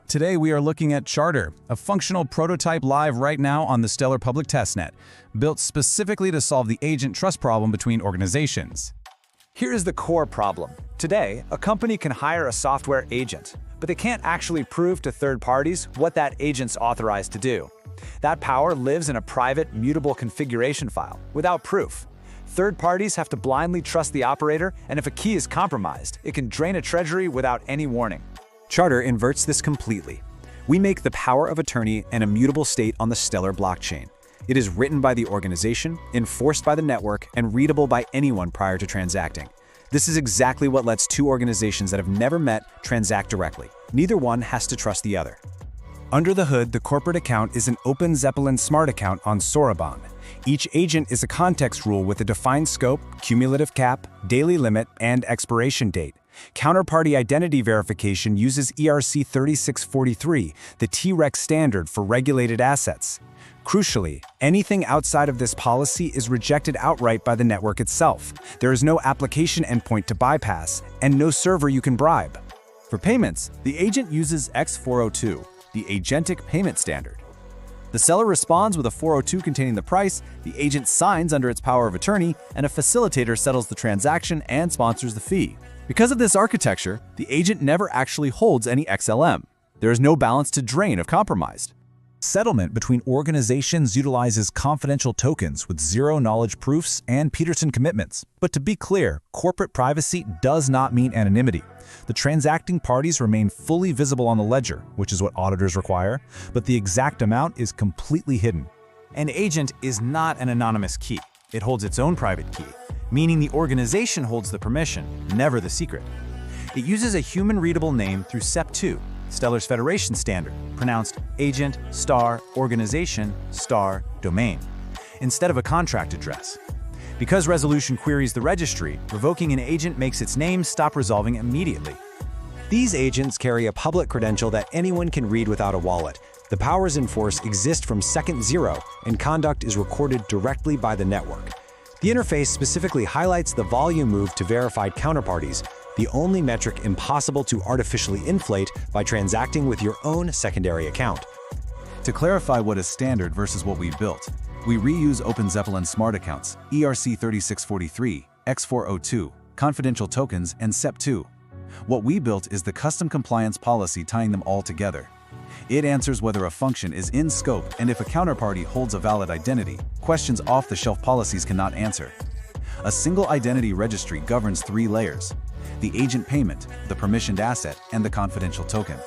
Today we are looking at Charter, a functional prototype live right now on the Stellar Public Testnet, built specifically to solve the agent trust problem between organizations. Here is the core problem. Today, a company can hire a software agent, but they can't actually prove to third parties what that agent's authorized to do. That power lives in a private, mutable configuration file, without proof. Third parties have to blindly trust the operator, and if a key is compromised, it can drain a treasury without any warning. Charter inverts this completely. We make the power of attorney an immutable state on the Stellar blockchain. It is written by the organization, enforced by the network, and readable by anyone prior to transacting. This is exactly what lets two organizations that have never met transact directly. Neither one has to trust the other. Under the hood, the corporate account is an OpenZeppelin smart account on Soroban. Each agent is a context rule with a defined scope, cumulative cap, daily limit, and expiration date. Counterparty identity verification uses ERC-3643, the TREX standard for regulated assets. Crucially, anything outside of this policy is rejected outright by the network itself. There is no application endpoint to bypass, and no server you can bribe. For payments, the agent uses X402, the agentic payment standard. The seller responds with a 402 containing the price, the agent signs under its power of attorney, and a facilitator settles the transaction and sponsors the fee. Because of this architecture, the agent never actually holds any XLM. There is no balance to drain if compromised. Settlement between organizations utilizes confidential tokens with zero-knowledge proofs and Peterson commitments. But to be clear, corporate privacy does not mean anonymity. The transacting parties remain fully visible on the ledger, which is what auditors require, but the exact amount is completely hidden. An agent is not an anonymous key. It holds its own private key, meaning the organization holds the permission, never the secret. It uses a human-readable name through SEP2, Stellar's federation standard, pronounced agent, star, organization, star, domain, instead of a contract address. Because resolution queries the registry, revoking an agent makes its name stop resolving immediately. These agents carry a public credential that anyone can read without a wallet. The powers in force exist from second zero, and conduct is recorded directly by the network. The interface specifically highlights the volume moved to verified counterparties, the only metric impossible to artificially inflate by transacting with your own secondary account. To clarify what is standard versus what we built, we reuse OpenZeppelin smart accounts, ERC-3643, X402, confidential tokens, and SEP2. What we built is the custom compliance policy tying them all together. It answers whether a function is in scope and if a counterparty holds a valid identity, questions off-the-shelf policies cannot answer. A single identity registry governs three layers: the agent payment, the permissioned asset, and the confidential token.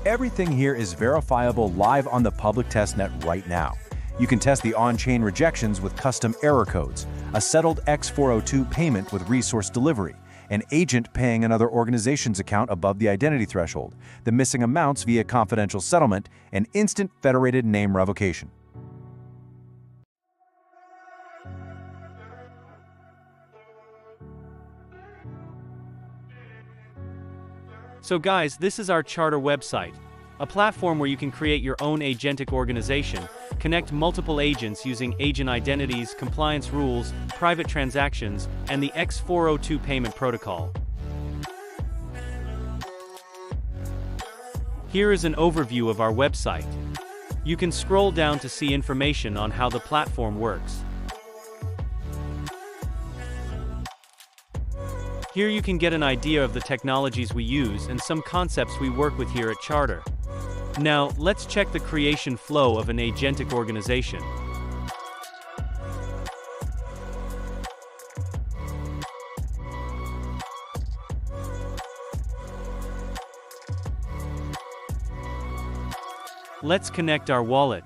Everything here is verifiable live on the public testnet right now. You can test the on-chain rejections with custom error codes, a settled X402 payment with resource delivery, an agent paying another organization's account above the identity threshold, the missing amounts via confidential settlement, and instant federated name revocation. So guys, this is our Charter website, a platform where you can create your own agentic organization, connect multiple agents using agent identities, compliance rules, private transactions, and the X402 payment protocol. Here is an overview of our website. You can scroll down to see information on how the platform works. Here you can get an idea of the technologies we use and some concepts we work with here at Charter. Now, let's check the creation flow of an agentic organization. Let's connect our wallet.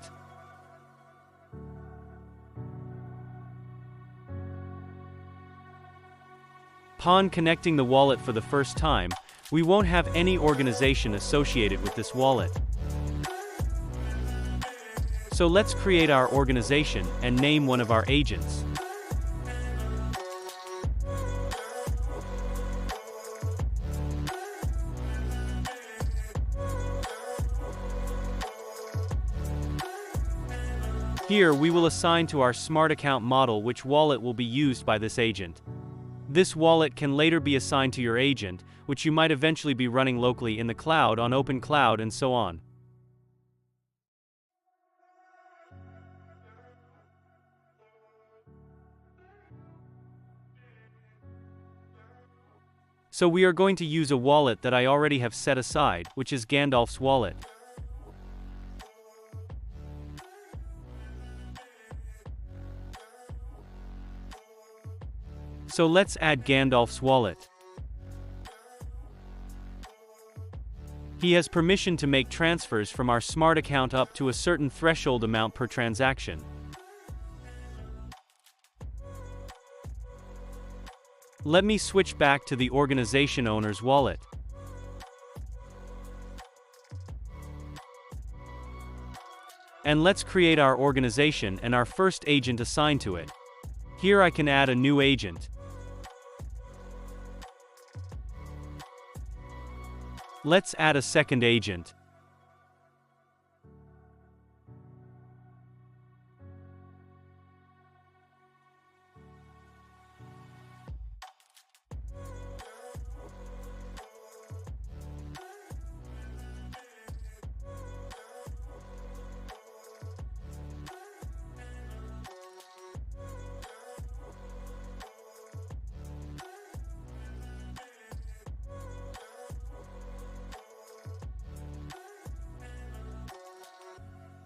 Upon connecting the wallet for the first time, we won't have any organization associated with this wallet. So let's create our organization and name one of our agents. Here we will assign to our smart account model which wallet will be used by this agent. This wallet can later be assigned to your agent, which you might eventually be running locally in the cloud on OpenCloud and so on. So we are going to use a wallet that I already have set aside, which is Gandalf's wallet. So let's add Gandalf's wallet. He has permission to make transfers from our smart account up to a certain threshold amount per transaction. Let me switch back to the organization owner's wallet. And let's create our organization and our first agent assigned to it. Here I can add a new agent. Let's add a second agent.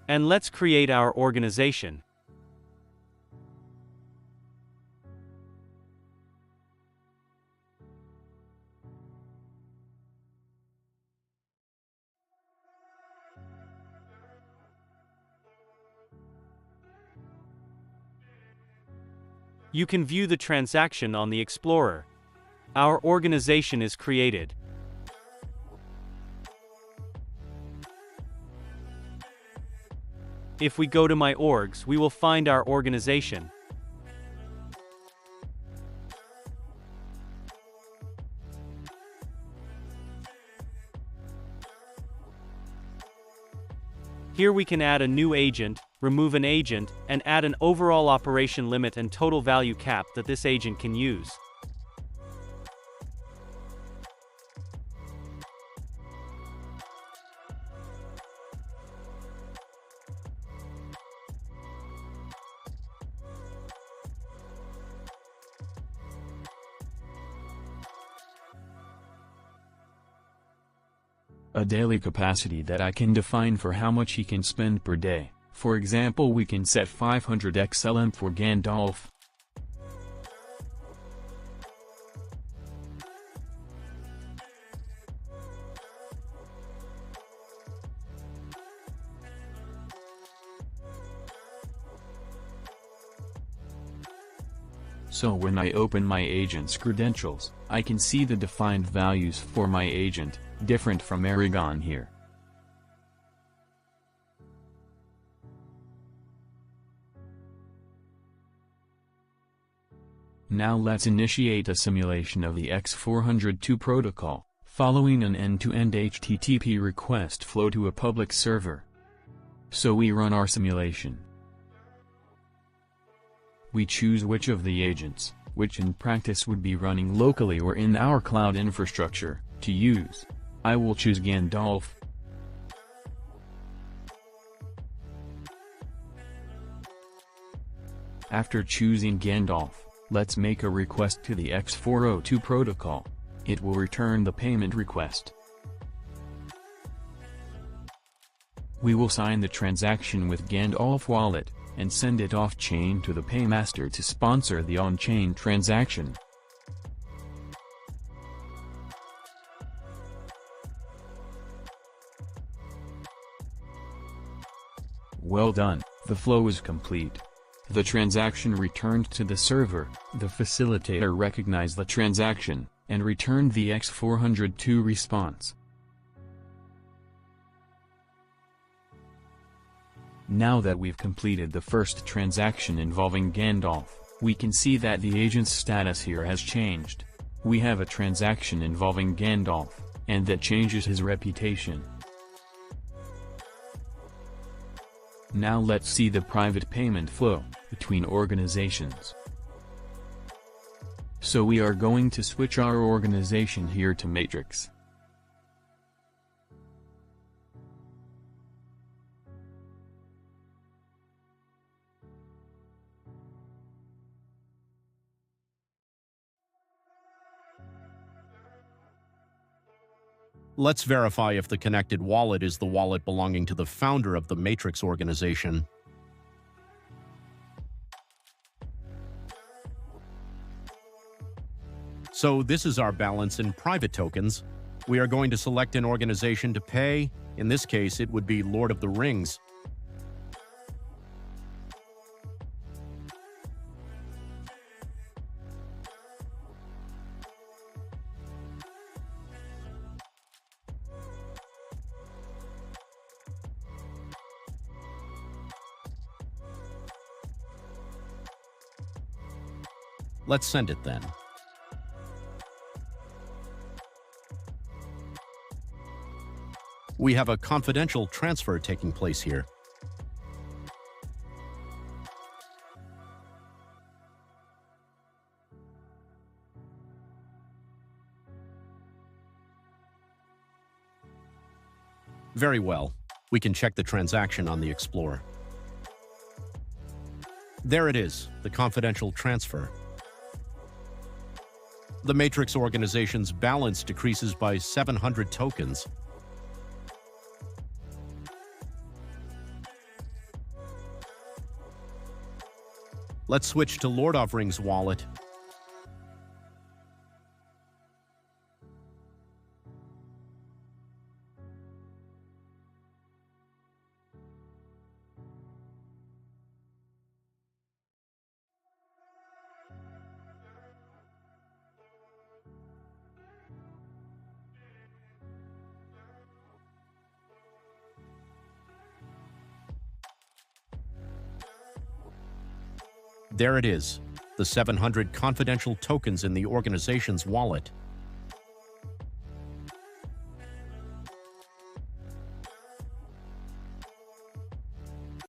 And let's create our organization. You can view the transaction on the Explorer. Our organization is created. If we go to My Orgs, we will find our organization. Here we can add a new agent, remove an agent, and add an overall operation limit and total value cap that this agent can use. A daily capacity that I can define for how much he can spend per day. For example, we can set 500 XLM for Gandalf. So when I open my agent's credentials, I can see the defined values for my agent, different from Aragon here. Now let's initiate a simulation of the X402 protocol, following an end-to-end HTTP request flow to a public server. So we run our simulation. We choose which of the agents, which in practice would be running locally or in our cloud infrastructure, to use. I will choose Gandalf. After choosing Gandalf, let's make a request to the X402 protocol. It will return the payment request. We will sign the transaction with Gandalf wallet, and send it off-chain to the paymaster to sponsor the on-chain transaction. Well done, the flow is complete. The transaction returned to the server, the facilitator recognized the transaction, and returned the X402 response. Now that we've completed the first transaction involving Gandalf, we can see that the agent's status here has changed. We have a transaction involving Gandalf, and that changes his reputation. Now let's see the private payment flow between organizations. So we are going to switch our organization here to Matrix. Let's verify if the connected wallet is the wallet belonging to the founder of the Matrix organization. So this is our balance in private tokens. We are going to select an organization to pay. In this case, it would be Lord of the Rings. Let's send it then. We have a confidential transfer taking place here. Very well. We can check the transaction on the Explorer. There it is, the confidential transfer. The Matrix organization's balance decreases by 700 tokens. Let's switch to Lord of Rings wallet. There it is, the 700 confidential tokens in the organization's wallet.